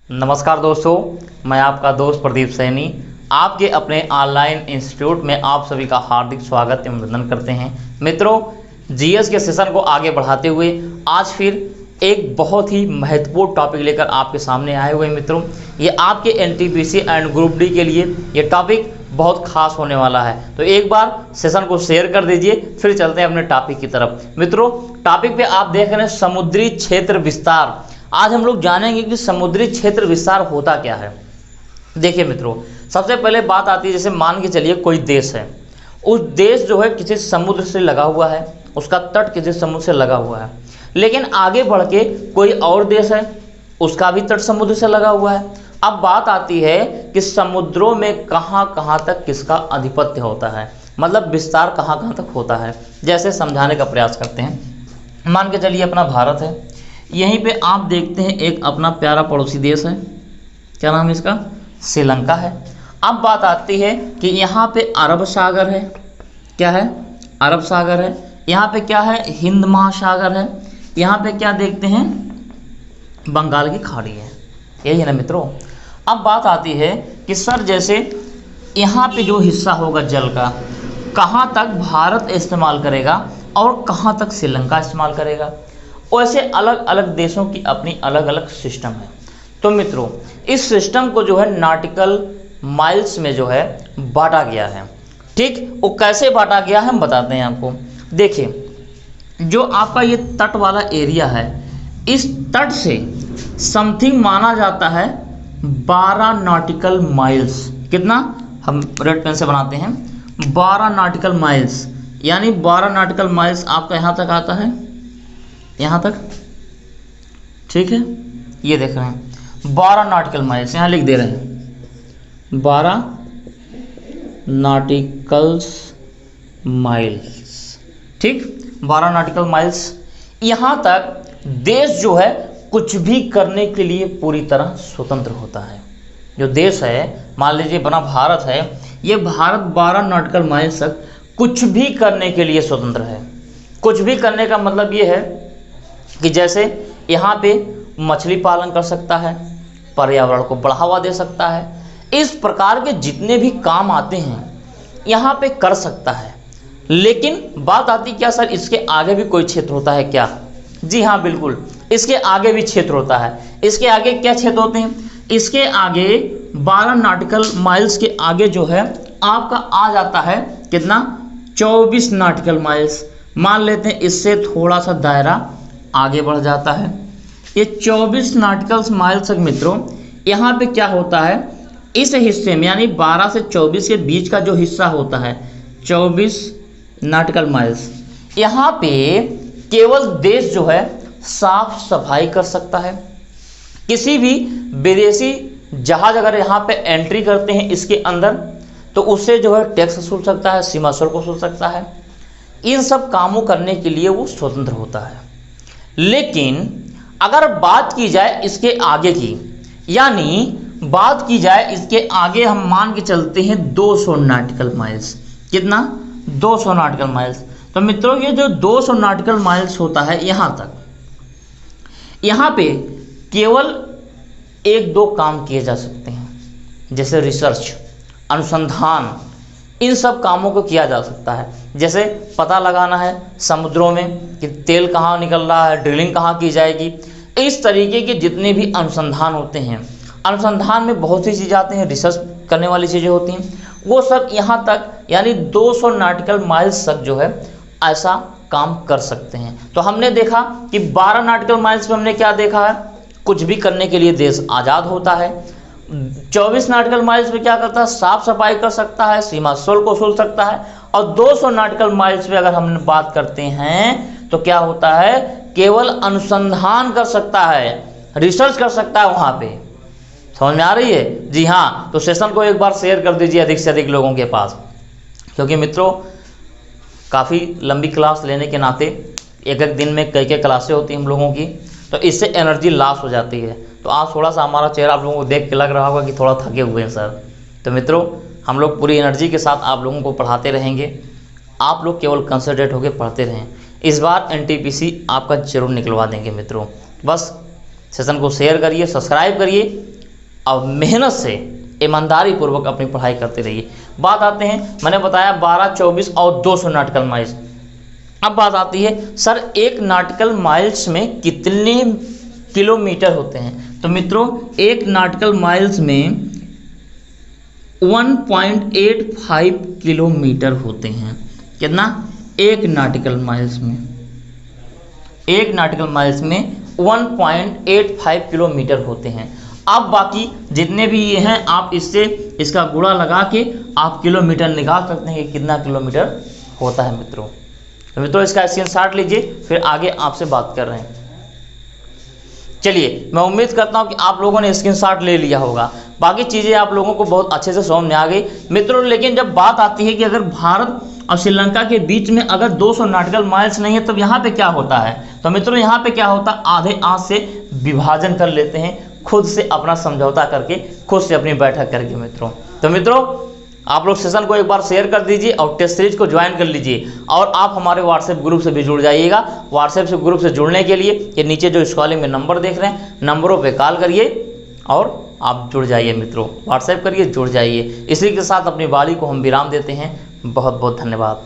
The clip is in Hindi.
नमस्कार दोस्तों, मैं आपका दोस्त प्रदीप सैनी आपके अपने ऑनलाइन इंस्टीट्यूट में आप सभी का हार्दिक स्वागत एवं अभिनंदन करते हैं। मित्रों, जीएस के सेशन को आगे बढ़ाते हुए आज फिर एक बहुत ही महत्वपूर्ण टॉपिक लेकर आपके सामने आए हुए हैं। मित्रों, ये आपके एनटीपीसी एंड ग्रुप डी के लिए ये टॉपिक बहुत खास होने वाला है, तो एक बार सेशन को शेयर कर दीजिए, फिर चलते हैं अपने टॉपिक की तरफ। मित्रों, टॉपिक पे आप देख रहे हैं समुद्री क्षेत्र विस्तार। आज हम लोग जानेंगे कि समुद्री क्षेत्र विस्तार होता क्या है। देखिए मित्रों, सबसे पहले बात आती है, जैसे मान के चलिए कोई देश है, उस देश जो है किसी समुद्र से लगा हुआ है, उसका तट किसी समुद्र से लगा हुआ है, लेकिन आगे बढ़ के कोई और देश है, उसका भी तट समुद्र से लगा हुआ है। अब बात आती है कि समुद्रों में कहाँ कहाँ तक किसका आधिपत्य होता है, मतलब विस्तार कहाँ कहाँ तक होता है। जैसे समझाने का प्रयास करते हैं। मान के चलिए अपना भारत है, यहीं पे आप देखते हैं एक अपना प्यारा पड़ोसी देश है, क्या नाम है इसका, श्रीलंका है। अब बात आती है कि यहाँ पे अरब सागर है, क्या है, अरब सागर है। यहाँ पे क्या है, हिंद महासागर है। यहाँ पे क्या देखते हैं, बंगाल की खाड़ी है। यही है ना मित्रों। अब बात आती है कि सर जैसे यहाँ पे जो हिस्सा होगा जल का, कहाँ तक भारत इस्तेमाल करेगा और कहाँ तक श्रीलंका इस्तेमाल करेगा, वैसे अलग अलग देशों की अपनी अलग अलग सिस्टम है। तो मित्रों, इस सिस्टम को जो है नॉटिकल माइल्स में जो है बांटा गया है। ठीक, वो कैसे बांटा गया है हम बताते हैं आपको। देखिए, जो आपका ये तट वाला एरिया है, इस तट से समथिंग माना जाता है 12 नॉटिकल माइल्स। कितना, हम रेड पेन से बनाते हैं, 12 नॉटिकल माइल्स, यानी 12 नॉटिकल माइल्स आपका यहाँ तक आता है, यहाँ तक। ठीक है, ये देख रहे हैं 12 नॉटिकल माइल्स, यहाँ लिख दे रहे हैं 12 नॉटिकल्स माइल्स। ठीक, 12 नॉटिकल माइल्स। यहाँ तक देश जो है कुछ भी करने के लिए पूरी तरह स्वतंत्र होता है। जो देश है, मान लीजिए बना भारत है, ये भारत 12 नॉटिकल माइल्स तक कुछ भी करने के लिए स्वतंत्र है। कुछ भी करने का मतलब ये है कि जैसे यहाँ पे मछली पालन कर सकता है, पर्यावरण को बढ़ावा दे सकता है, इस प्रकार के जितने भी काम आते हैं यहाँ पे कर सकता है। लेकिन बात आती क्या सर, इसके आगे भी कोई क्षेत्र होता है क्या? जी हाँ, बिल्कुल, इसके आगे भी क्षेत्र होता है। इसके आगे क्या क्षेत्र होते हैं? इसके आगे 12 नॉटिकल माइल्स के आगे जो है आपका आ जाता है कितना, 24 नॉटिकल माइल्स। मान लेते हैं इससे थोड़ा सा दायरा आगे बढ़ जाता है। ये 24 नॉटिकल माइल्स तक मित्रों, यहाँ पे क्या होता है, इस हिस्से में यानी 12 से 24 के बीच का जो हिस्सा होता है 24 नॉटिकल माइल्स, यहाँ पे केवल देश जो है साफ सफाई कर सकता है। किसी भी विदेशी जहाज अगर यहाँ पे एंट्री करते हैं इसके अंदर, तो उससे जो है टैक्स वसूल सकता है, सीमा शुल्क वसूल सकता है। इन सब कामों करने के लिए वो स्वतंत्र होता है। लेकिन अगर बात की जाए इसके आगे की, यानी बात की जाए इसके आगे, हम मान के चलते हैं 200 नॉटिकल माइल्स। कितना, 200 नॉटिकल माइल्स। तो मित्रों, ये जो 200 नॉटिकल माइल्स होता है यहाँ तक, यहाँ पे केवल 1-2 काम किए जा सकते हैं, जैसे रिसर्च, अनुसंधान, इन सब कामों को किया जा सकता है। जैसे पता लगाना है समुद्रों में कि तेल कहाँ निकल रहा है, ड्रिलिंग कहाँ की जाएगी, इस तरीके के जितने भी अनुसंधान होते हैं, अनुसंधान में बहुत सी चीज़ें आती हैं, रिसर्च करने वाली चीज़ें होती हैं, वो सब यहाँ तक यानी 200 नॉटिकल माइल्स तक जो है ऐसा काम कर सकते हैं। तो हमने देखा कि 12 नॉटिकल माइल्स में हमने क्या देखा है, कुछ भी करने के लिए देश आज़ाद होता है। 24 नॉटिकल माइल्स में क्या करता है, साफ सफाई कर सकता है, सीमा शुल्क वसूल सकता है। और 200 नॉटिकल माइल्स में अगर हम बात करते हैं तो क्या होता है, केवल अनुसंधान कर सकता है, रिसर्च कर सकता है वहाँ पे। समझ में आ रही है? जी हाँ। तो सेशन को एक बार शेयर कर दीजिए अधिक से अधिक लोगों के पास, क्योंकि मित्रों काफ़ी लंबी क्लास लेने के नाते एक एक दिन में कई कई क्लासें होती हैं हम लोगों की, तो इससे एनर्जी लॉस हो जाती है। तो आज थोड़ा सा हमारा चेहरा आप लोगों को देख के लग रहा होगा कि थोड़ा थके हुए हैं सर। तो मित्रों, हम लोग पूरी एनर्जी के साथ आप लोगों को पढ़ाते रहेंगे, आप लोग केवल कंसंट्रेट होकर पढ़ते रहें। इस बार एनटीपीसी आपका जरूर निकलवा देंगे मित्रों। बस सेशन को शेयर करिए, सब्सक्राइब करिए और मेहनत से ईमानदारी पूर्वक अपनी पढ़ाई करते रहिए। बात आते हैं, मैंने बताया 12, 24 और 200 नॉटिकल माइल्स। अब बात आती है सर एक नॉटिकल माइल्स में कितने किलोमीटर होते हैं? तो मित्रों एक नॉटिकल माइल्स में 1.85 किलोमीटर होते हैं। कितना? एक नॉटिकल माइल्स में, एक नॉटिकल माइल्स में 1.85 किलोमीटर होते हैं। अब बाकी जितने भी ये हैं आप इससे इसका गुणा लगा के आप किलोमीटर निकाल सकते हैं कि कितना किलोमीटर होता है मित्रों। तो मित्रों इसका स्क्रीनशॉट लीजिए, फिर आगे आपसे बात कर रहे हैं। चलिए मैं उम्मीद करता हूं कि आप लोगों ने स्क्रीनशॉट ले लिया होगा, बाकी चीज़ें आप लोगों को बहुत अच्छे से समझ में आ गई मित्रों। लेकिन जब बात आती है कि अगर भारत और श्रीलंका के बीच में अगर 200 नॉटिकल माइल्स नहीं है तब यहाँ पे क्या होता है? तो मित्रों यहाँ पे क्या होता है, आधे आंच से विभाजन कर लेते हैं, खुद से अपना समझौता करके, खुद से अपनी बैठक करके मित्रों। तो मित्रों आप लोग सेशन को एक बार शेयर कर दीजिए और टेस्ट सीरीज को ज्वाइन कर लीजिए, और आप हमारे व्हाट्सएप ग्रुप से भी जुड़ जाइएगा। व्हाट्सएप से ग्रुप से जुड़ने के लिए ये नीचे जो स्क्रॉलिंग में नंबर देख रहे हैं, नंबरों पे कॉल करिए और आप जुड़ जाइए मित्रों, व्हाट्सएप करिए, जुड़ जाइए। इसी के साथ अपनी वाणी को हम विराम देते हैं। बहुत बहुत धन्यवाद।